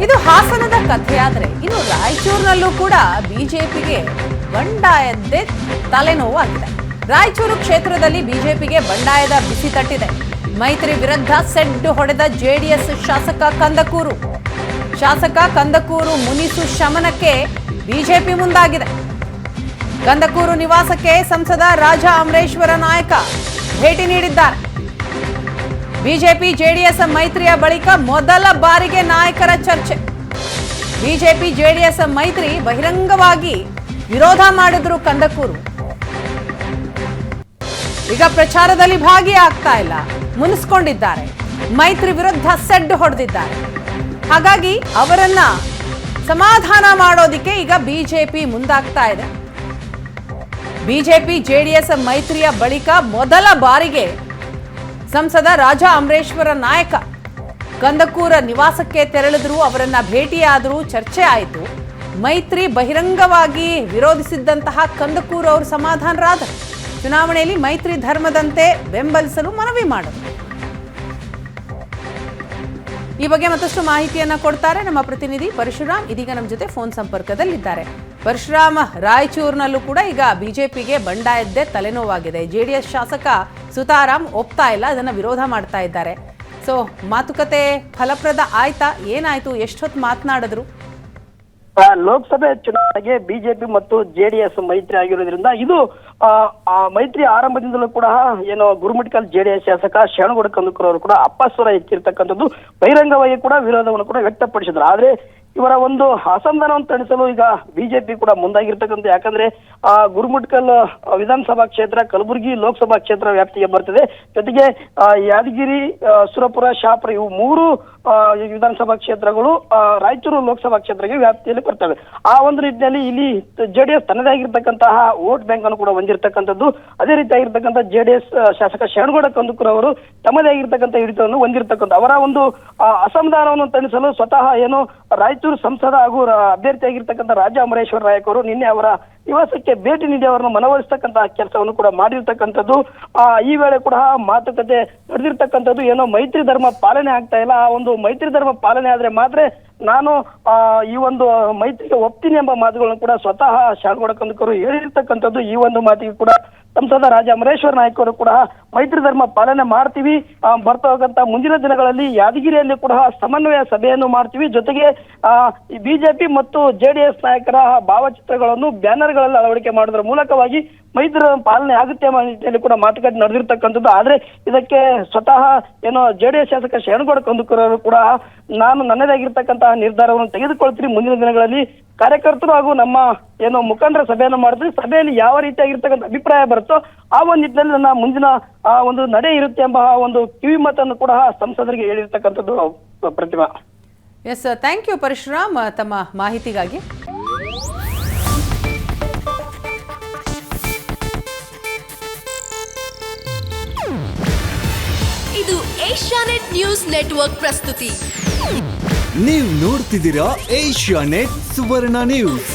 ಇದು ಹಾಸನದ ಕಥೆಯಾದರೆ ಇನ್ನು ರಾಯಚೂರಿನಲ್ಲೂ ಕೂಡ ಬಿಜೆಪಿಗೆ ಬಂಡಾಯದ್ದೇ ತಲೆನೋವಾಗಿದೆ. ರಾಯಚೂರು ಕ್ಷೇತ್ರದಲ್ಲಿ ಬಿಜೆಪಿಗೆ ಬಂಡಾಯದ ಬಿಸಿ ತಟ್ಟಿದೆ. ಮೈತ್ರಿ ವಿರುದ್ಧ ಸೆಡ್ಡು ಹೊಡೆದ ಜೆಡಿಎಸ್ ಶಾಸಕ ಕಂದಕೂರು ಮುನಿಸು ಶಮನಕ್ಕೆ ಬಿಜೆಪಿ ಮುಂದಾಗಿದೆ. ಕಂದಕೂರು ನಿವಾಸಕ್ಕೆ ಸಂಸದ ರಾಜಾ ಅಮರೇಶ್ವರ ನಾಯಕ ಭೇಟಿ ನೀಡಿದ್ದಾರೆ. ಬಿಜೆಪಿ ಜೆಡಿಎಸ್ ಮೈತ್ರಿಯ ಬಳಿಕ ಮೊದಲ ಬಾರಿಗೆ ನಾಯಕರ ಚರ್ಚೆ. ಬಿಜೆಪಿ ಜೆಡಿಎಸ್ ಮೈತ್ರಿ ಬಹಿರಂಗವಾಗಿ ವಿರೋಧ ಮಾಡಿದ್ರು ಕಂದಕೂರು. ಈಗ ಪ್ರಚಾರದಲ್ಲಿ ಭಾಗಿಯಾಗ್ತಾ ಇಲ್ಲ, ಮುನಿಸ್ಕೊಂಡಿದ್ದಾರೆ. ಮೈತ್ರಿ ವಿರುದ್ಧ ಸೆಡ್ಡು ಹೊಡೆದಿದ್ದಾರೆ. ಹಾಗಾಗಿ ಅವರನ್ನ ಸಮಾಧಾನ ಮಾಡೋದಿಕ್ಕೆ ಈಗ ಬಿಜೆಪಿ ಮುಂದಾಗ್ತಾ ಇದೆ. ಬಿಜೆಪಿ ಜೆಡಿಎಸ್ ಮೈತ್ರಿಯ ಬಳಿಕ ಮೊದಲ ಬಾರಿಗೆ ಸಂಸದ ರಾಜಾ ಅಮರೇಶ್ವರ ನಾಯಕ ಕಂದಕೂರ ನಿವಾಸಕ್ಕೆ ತೆರಳಿದ್ರು, ಅವರನ್ನ ಭೇಟಿಯಾದರು, ಚರ್ಚೆ ಆಯಿತು. ಮೈತ್ರಿ ಬಹಿರಂಗವಾಗಿ ವಿರೋಧಿಸಿದ್ದಂತಹ ಕಂದಕೂರು ಅವರು ಸಮಾಧಾನರಾದರು. ಚುನಾವಣೆಯಲ್ಲಿ ಮೈತ್ರಿ ಧರ್ಮದಂತೆ ಬೆಂಬಲಿಸಲು ಮನವಿ ಮಾಡಿದರು. ಈ ಬಗ್ಗೆ ಮತ್ತಷ್ಟು ಮಾಹಿತಿಯನ್ನ ಕೊಡ್ತಾರೆ ನಮ್ಮ ಪ್ರತಿನಿಧಿ ಪರಶುರಾಮ್. ಇದೀಗ ನಮ್ಮ ಜೊತೆ ಫೋನ್ ಸಂಪರ್ಕದಲ್ಲಿದ್ದಾರೆ. ಪರಶುರಾಮ್, ರಾಯಚೂರಿನಲ್ಲೂ ಕೂಡ ಈಗ ಬಿಜೆಪಿಗೆ ಬಂಡಾಯದ್ದೇ ತಲೆನೋವಾಗಿದೆ. ಜೆಡಿಎಸ್ ಶಾಸಕ ಸುತಾರಾಮ್ ಒಪ್ತಾ ಇಲ್ಲ, ಅದನ್ನ ವಿರೋಧ ಮಾಡ್ತಾ ಇದ್ದಾರೆ. ಸೊ ಮಾತುಕತೆ ಫಲಪ್ರದ ಆಯ್ತಾ? ಏನಾಯ್ತು? ಎಷ್ಟೊತ್ತು ಮಾತನಾಡಿದ್ರು? ಲೋಕಸಭೆ ಚುನಾವಣೆಗೆ ಬಿಜೆಪಿ ಮತ್ತು ಜೆಡಿಎಸ್ ಮೈತ್ರಿ ಆಗಿರೋದ್ರಿಂದ ಇದು ಮೈತ್ರಿ ಆರಂಭದಿಂದಲೂ ಕೂಡ ಏನು ಗುರುಮಠಕಲ್ ಜೆಡಿಎಸ್ ಶಾಸಕ ಶರಣಗೌಡ ಕಂದಕೂರು ಅವರು ಕೂಡ ಅಪ್ಪಸ್ವರ ಎತ್ತಿರ್ತಕ್ಕಂಥದ್ದು, ಬಹಿರಂಗವಾಗಿ ಕೂಡ ವಿರೋಧವನ್ನು ಕೂಡ ವ್ಯಕ್ತಪಡಿಸಿದ್ರು. ಆದ್ರೆ ಇವರ ಒಂದು ಅಸಮಾಧಾನವನ್ನು ತಣಿಸಲು ಈಗ ಬಿಜೆಪಿ ಕೂಡ ಮುಂದಾಗಿರ್ತಕ್ಕಂಥ. ಯಾಕಂದ್ರೆ ಗುರುಮಠಕಲ್ ವಿಧಾನಸಭಾ ಕ್ಷೇತ್ರ ಕಲಬುರಗಿ ಲೋಕಸಭಾ ಕ್ಷೇತ್ರ ವ್ಯಾಪ್ತಿಗೆ ಬರ್ತದೆ. ಜೊತೆಗೆ ಯಾದಗಿರಿ, ಸುರಪುರ, ಶಹಾಪುರ ಇವು ಮೂರು ವಿಧಾನಸಭಾ ಕ್ಷೇತ್ರಗಳು ರಾಯಚೂರು ಲೋಕಸಭಾ ಕ್ಷೇತ್ರಕ್ಕೆ ವ್ಯಾಪ್ತಿಯಲ್ಲಿ ಬರ್ತವೆ. ಆ ಒಂದು ನಿಟ್ಟಿನಲ್ಲಿ ಇಲ್ಲಿ ಜೆಡಿಎಸ್ ತನ್ನದೇ ಆಗಿರ್ತಕ್ಕಂತಹ ವೋಟ್ ಬ್ಯಾಂಕ್ ಅನ್ನು ಕೂಡ ಹೊಂದಿರತಕ್ಕಂಥದ್ದು. ಅದೇ ರೀತಿಯಾಗಿರ್ತಕ್ಕಂಥ ಜೆಡಿಎಸ್ ಶಾಸಕ ಶರಣಗೌಡ ಕಂದಕೂರು ಅವರು ತಮ್ಮದೇ ಆಗಿರ್ತಕ್ಕಂಥ ಹಿಡಿತವನ್ನು ಹೊಂದಿರತಕ್ಕಂಥ ಅವರ ಒಂದು ಅಸಮಾಧಾನವನ್ನು ತಣಿಸಲು ಸ್ವತಃ ಏನು ರಾಯಚೂರು ಸಂಸದ ಹಾಗೂ ಅಭ್ಯರ್ಥಿಯಾಗಿರ್ತಕ್ಕಂಥ ರಾಜಾ ಅಮರೇಶ್ವರ ನಾಯಕ್ ಅವರು ನಿನ್ನೆ ಅವರ ನಿವಾಸಕ್ಕೆ ಭೇಟಿ ನೀಡಿ ಅವರನ್ನು ಮನವೊಲಿಸತಕ್ಕಂತಹ ಕೆಲಸವನ್ನು ಕೂಡ ಮಾಡಿರ್ತಕ್ಕಂಥದ್ದು. ಈ ವೇಳೆ ಕೂಡ ಮಾತುಕತೆ ನಡೆದಿರ್ತಕ್ಕಂಥದ್ದು. ಏನೋ ಮೈತ್ರಿ ಧರ್ಮ ಪಾಲನೆ ಆಗ್ತಾ ಇಲ್ಲ, ಆ ಒಂದು ಮೈತ್ರಿ ಧರ್ಮ ಪಾಲನೆ ಆದ್ರೆ ಮಾತ್ರ ನಾನು ಈ ಒಂದು ಮೈತ್ರಿಗೆ ಒಪ್ತೀನಿ ಎಂಬ ಮಾತುಗಳನ್ನು ಕೂಡ ಸ್ವತಃ ಶರಣಗೌಡ ಕಂದಕೂರು ಹೇಳಿರ್ತಕ್ಕಂಥದ್ದು. ಈ ಒಂದು ಮಾತಿಗೆ ಕೂಡ ಸಂಸದ ರಾಜಾ ಅಮರೇಶ್ವರ ನಾಯಕ್ ಅವರು ಕೂಡ ಮೈತ್ರಿ ಧರ್ಮ ಪಾಲನೆ ಮಾಡ್ತೀವಿ, ಬರ್ತಾ ಹೋಗಂತ ಮುಂದಿನ ದಿನಗಳಲ್ಲಿ ಯಾದಗಿರಿಯಲ್ಲಿ ಕೂಡ ಸಮನ್ವಯ ಸಭೆಯನ್ನು ಮಾಡ್ತೀವಿ. ಜೊತೆಗೆ ಬಿಜೆಪಿ ಮತ್ತು ಜೆಡಿಎಸ್ ನಾಯಕರ ಭಾವಚಿತ್ರಗಳನ್ನು ಬ್ಯಾನರ್ಗಳಲ್ಲಿ ಅಳವಡಿಕೆ ಮಾಡೋದ್ರ ಮೂಲಕವಾಗಿ ಮೈತ್ರಿ ಪಾಲನೆ ಆಗುತ್ತೆ ಎಂಬ ನಿಟ್ಟಿನಲ್ಲಿ ಕೂಡ ಮಾತುಕತೆ ನಡೆದಿರ್ತಕ್ಕಂಥದ್ದು. ಆದ್ರೆ ಇದಕ್ಕೆ ಸ್ವತಃ ಏನೋ ಜೆಡಿಎಸ್ ಶಾಸಕ ಶರಣಗೌಡ ಕಂದಕೂರು ಅವರು ಕೂಡ ನಾನು ನನ್ನದಾಗಿರ್ತಕ್ಕಂತಹ ನಿರ್ಧಾರವನ್ನು ತೆಗೆದುಕೊಳ್ತೀನಿ, ಮುಂದಿನ ದಿನಗಳಲ್ಲಿ ಕಾರ್ಯಕರ್ತರು ಹಾಗೂ ನಮ್ಮ ಏನೋ ಮುಖಂಡರ ಸಭೆಯನ್ನು ಮಾಡ್ತೀವಿ, ಸಭೆಯಲ್ಲಿ ಯಾವ ರೀತಿಯಾಗಿರ್ತಕ್ಕಂಥ ಅಭಿಪ್ರಾಯ ಬರುತ್ತೋ ಆ ಒಂದು ನಿಟ್ಟಿನಲ್ಲಿ ನನ್ನ ಮುಂದಿನ ಒಂದು ನಡೆ ಇರುತ್ತೆ ಎಂಬ ಒಂದು ಕಿವಿ ಮಾತನ್ನು ಕೂಡ ಸಂಸದರಿಗೆ ಹೇಳಿರ್ತಕ್ಕಂಥದ್ದು. ಪ್ರತಿಮಾ. ಎಸ್, ಥ್ಯಾಂಕ್ ಯು ಪರಶುರಾಮ್ ತಮ್ಮ ಮಾಹಿತಿಗಾಗಿ. ಇದು ಏಷ್ಯಾನೆಟ್ ನ್ಯೂಸ್ ನೆಟ್ವರ್ಕ್ ಪ್ರಸ್ತುತಿ. ನೀವು ನೋಡ್ತಿದ್ದೀರಾ ಏಷ್ಯಾನೆಟ್ ಸುವರ್ಣ ನ್ಯೂಸ್.